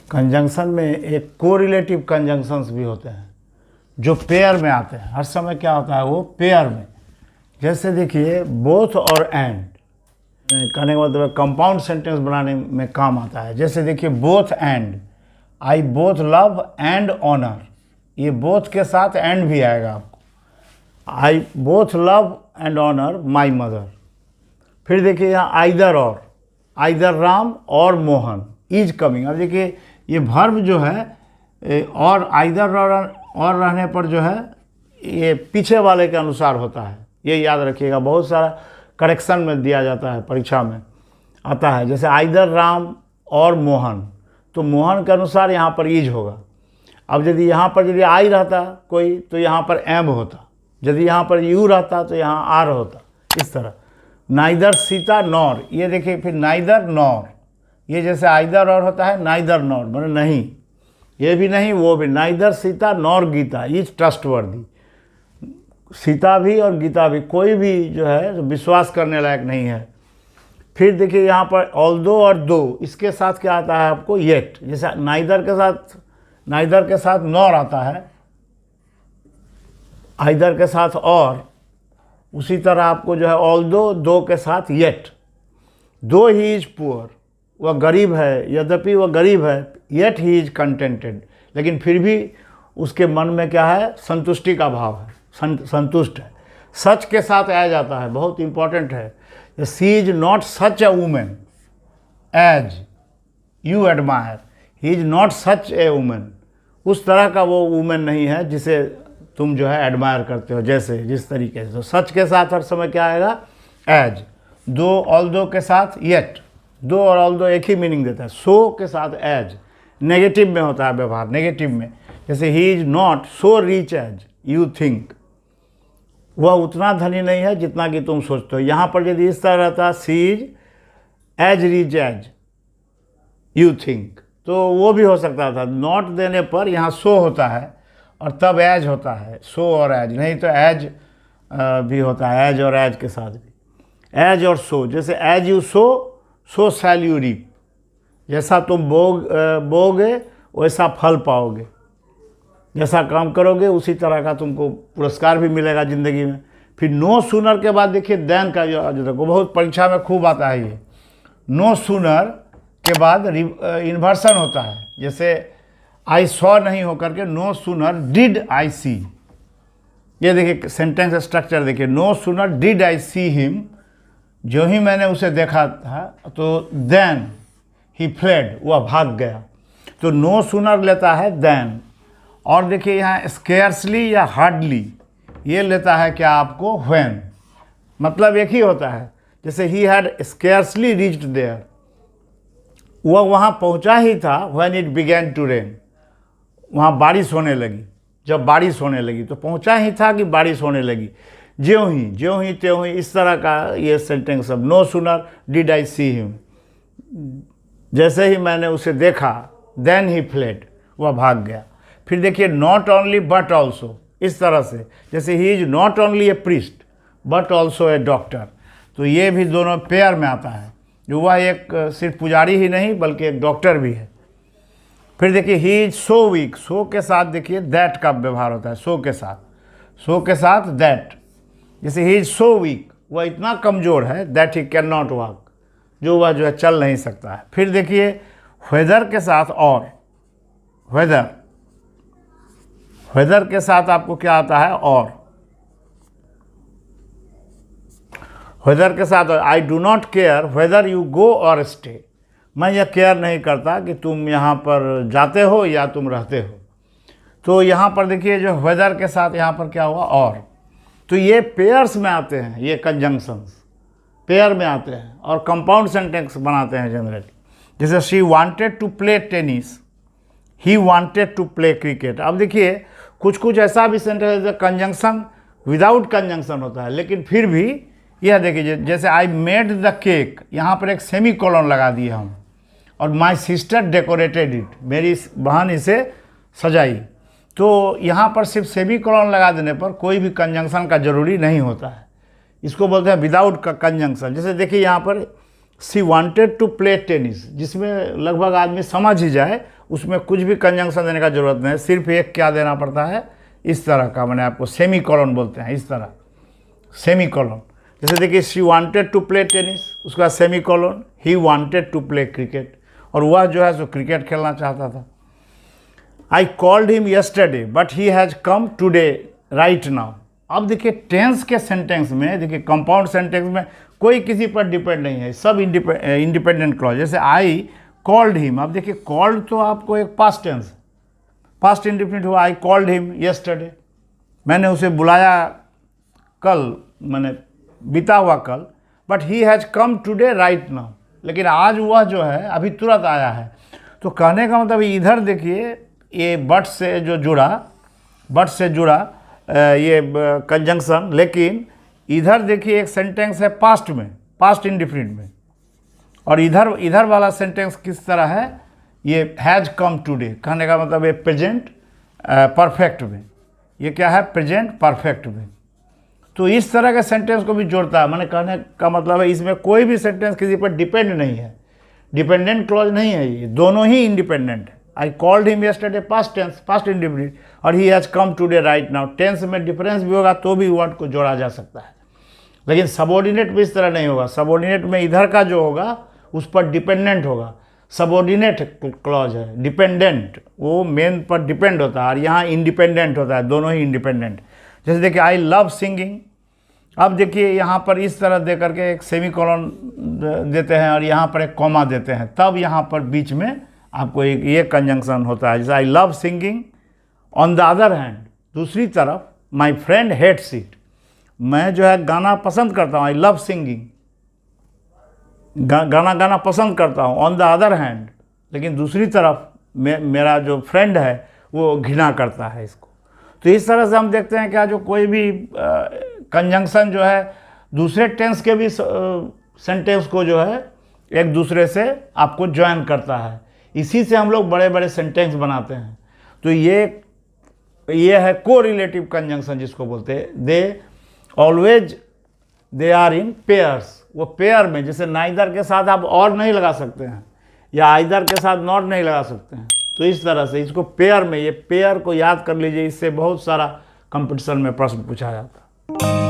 Conjunction में एक correlative conjunctions भी होते हैं जो पेयर में आते हैं। हर समय क्या होता है वो पेयर में। जैसे देखिए बोथ और एंड कहने का मतलब कंपाउंड सेंटेंस बनाने में काम आता है। जैसे देखिए both and, I both love and honour, ये बोथ के साथ एंड भी आएगा आपको। I both love and honour my mother. फिर देखिए यहाँ आइदर और, आइदर राम और मोहन इज कमिंग। अब देखिए ये वर्ब जो है और आइदर और रहने पर जो है ये पीछे वाले के अनुसार होता है, ये याद रखिएगा। बहुत सारा करेक्शन में दिया जाता है, परीक्षा में आता है। जैसे आइदर राम और मोहन, तो मोहन के अनुसार यहाँ पर इज होगा। अब यदि यहाँ पर यदि आई रहता कोई तो यहाँ पर एम होता, यदि यहाँ पर यू रहता तो यहाँ आर होता, इस तरह। नाइदर सीता नॉर, ये देखिए फिर नाइदर नॉर, ये जैसे आइदर और होता है नाइदर नॉर मतलब नहीं, ये भी नहीं वो भी। Neither Sita nor Gita is trustworthy, Sita भी और गीता भी कोई भी जो है विश्वास करने लायक नहीं है। फिर देखिए यहाँ पर ऑल्दो और दो, इसके साथ क्या आता है आपको येट। जैसे नाइदर के साथ नॉर आता है, आइदर के साथ और, उसी तरह आपको जो है ऑल्दो दो के साथ येट। दो ही इज पुअर, वह गरीब है, यद्यपि वह गरीब है, येट ही इज कंटेंटेड, लेकिन फिर भी उसके मन में क्या है संतुष्टि का भाव है, संतुष्ट है। सच के साथ आ जाता है, बहुत इंपॉर्टेंट है। She is not such a women as you admire, he is not such a women, उस तरह का वो वुमेन नहीं है जिसे तुम जो है एडमायर करते हो, जैसे जिस तरीके से। तो सच के साथ हर समय क्या आएगा एज। दो ऑल्दो के साथ येट, दो और ऑल्दो एक ही मीनिंग देता है। सो के साथ एज नेगेटिव में होता है व्यवहार, नेगेटिव में। जैसे he is not so rich as you think, वह उतना धनी नहीं है जितना कि तुम सोचते हो। यहाँ पर यदि इस तरह रहता she is as rich as you think, तो वो भी हो सकता था। नॉट देने पर यहाँ सो होता है और तब एज होता है, सो और एज, नहीं तो एज भी होता है, एज और एज के साथ भी। एज और सो, जैसे as you so shall you reap, जैसा तुम बोगे वैसा फल पाओगे, जैसा काम करोगे उसी तरह का तुमको पुरस्कार भी मिलेगा ज़िंदगी में। फिर नो सूनर के बाद देखिए देन का जो देखो बहुत परीक्षा में खूब आता है ये। नो सूनर के बाद इन्वर्सन होता है, जैसे आई सॉ नहीं होकर के no sooner did I see. ये देखिए सेंटेंस स्ट्रक्चर देखिए, no sooner did I see him, जो ही मैंने उसे देखा था तो देन ही फ्लेड, वह भाग गया। तो नो सूनर लेता है देन। और देखिए यहाँ स्केर्सली या हार्डली, ये लेता है क्या आपको व्हेन, मतलब एक ही होता है। जैसे he had scarcely reached there, वह वहाँ पहुँचा ही था when it began to rain, वहाँ बारिश होने लगी, जब बारिश होने लगी तो पहुँचा ही था कि बारिश होने लगी। ज्यों ही त्यों ही, इस तरह का ये सेंटेंस सब। No sooner did I see him, जैसे ही मैंने उसे देखा देन ही फ्लेड, वह भाग गया। फिर देखिए नॉट ओनली बट ऑल्सो, इस तरह से। जैसे he is not only A priest but also a doctor, तो ये भी दोनों पेयर में आता है, जो वह एक सिर्फ पुजारी ही नहीं बल्कि एक डॉक्टर भी है। फिर देखिए ही इज सो वीक, सो के साथ देखिए दैट का व्यवहार होता है, सो के साथ दैट। जैसे ही इज सो वीक, वह इतना कमज़ोर है that he can not walk, जो वह जो है चल नहीं सकता है। फिर देखिए वेदर के साथ और, वेदर के साथ आपको क्या आता है और, वेदर के साथ I do not care whether you go और स्टे, मैं यह केयर नहीं करता कि तुम यहाँ पर जाते हो या तुम रहते हो। तो यहाँ पर देखिए जो वेदर के साथ यहाँ पर क्या हुआ और, तो ये पेयर्स में आते हैं, ये कंजंक्शंस पेयर में आते हैं और कंपाउंड सेंटेंस बनाते हैं जनरली। जैसे she wanted to play tennis, he wanted to play cricket. अब देखिए कुछ ऐसा भी सेंटेंस है कंजंक्शन विदाउट कंजंक्शन होता है, लेकिन फिर भी यह देखिए जैसे आई मेड द केक, यहाँ पर एक सेमी कोलन लगा दिए हम, और माई सिस्टर डेकोरेटेड इट, मेरी बहन इसे सजाई। तो यहाँ पर सिर्फ सेमी कोलन लगा देने पर कोई भी कंजंक्शन का जरूरी नहीं होता है, इसको बोलते हैं विदाउट कंजंक्शन। जैसे देखिए यहाँ पर she wanted to play tennis, जिसमें लगभग आदमी समझ ही जाए, उसमें कुछ भी कंजंक्शन देने का जरूरत नहीं, सिर्फ एक क्या देना पड़ता है, इस तरह का, मैंने आपको सेमी कॉलन बोलते हैं, इस तरह सेमी कॉलन। जैसे देखिए she wanted to play tennis, उसका semi colon, he wanted to play cricket, और वह जो है सो क्रिकेट खेलना चाहता था। I called him yesterday but he has come today right now. अब देखिए टेंस के सेंटेंस में, देखिए कंपाउंड सेंटेंस में कोई किसी पर डिपेंड नहीं है, सब इंडिपेंडेंट क्लॉज। जैसे आई कॉल्ड हिम, अब देखिए कॉल्ड तो आपको एक पास्ट टेंस, पास्ट इंडिफिनिट हुआ, आई कॉल्ड हिम यस्टरडे, मैंने उसे बुलाया कल, मैंने बीता हुआ कल, but he has come today right now, लेकिन आज वह जो है अभी तुरंत आया है। तो कहने का मतलब इधर देखिए ये बट से जो जुड़ा, बट से जुड़ा ये कंजंक्शन, लेकिन इधर देखिए एक सेंटेंस है पास्ट में, पास्ट इंडिफिनिट में, और इधर वाला सेंटेंस किस तरह है, ये हैज़ कम टुडे, कहने का मतलब ये प्रेजेंट परफेक्ट में, ये क्या है, प्रेजेंट परफेक्ट में। तो इस तरह के सेंटेंस को भी जोड़ता है, मैंने कहने का मतलब है इसमें कोई भी सेंटेंस किसी पर डिपेंड नहीं है, डिपेंडेंट क्लॉज नहीं है, ये दोनों ही इंडिपेंडेंट है। I called him yesterday past tense, past indefinite, और he has come today right now, tense में डिफरेंस भी होगा तो भी वर्ड को जोड़ा जा सकता है, लेकिन सबऑर्डिनेट में इस तरह नहीं होगा। सबऑर्डिनेट में इधर का जो होगा उस पर डिपेंडेंट होगा, सबऑर्डिनेट क्लॉज है, डिपेंडेंट वो मेन पर डिपेंड होता है, और यहाँ इंडिपेंडेंट होता है, दोनों ही इंडिपेंडेंट। जैसे देखिए आई लव सिंगिंग, अब देखिए यहाँ पर इस तरह दे करके एक सेमी कॉलन देते हैं और यहाँ पर एक कॉमा देते हैं, तब यहाँ पर बीच में आपको एक ये कंजंक्शन होता है। जैसे I love singing, on the other hand, दूसरी तरफ माई फ्रेंड हेट्स इट, मैं जो है गाना पसंद करता हूँ, आई लव सिंगिंग, गाना गाना पसंद करता हूँ, ऑन द अदर हैंड, लेकिन दूसरी तरफ मेरा जो फ्रेंड है वो घृणा करता है इसको। तो इस तरह से हम देखते हैं क्या, जो कोई भी कंजंक्शन जो है दूसरे टेंस के भी सेंटेंस को जो है एक दूसरे से आपको ज्वाइन करता है, इसी से हम लोग बड़े बड़े सेंटेंस बनाते हैं। तो ये है को रिलेटिव कंजंक्शन जिसको बोलते हैं। They always they are in pairs, वो पेयर में, जैसे नाइदर के साथ आप और नहीं लगा सकते हैं, या आइदर के साथ नॉट नहीं लगा सकते हैं, तो इस तरह से इसको पेयर में, ये पेयर को याद कर लीजिए, इससे बहुत सारा कंपटीशन में प्रश्न पूछा जाता है।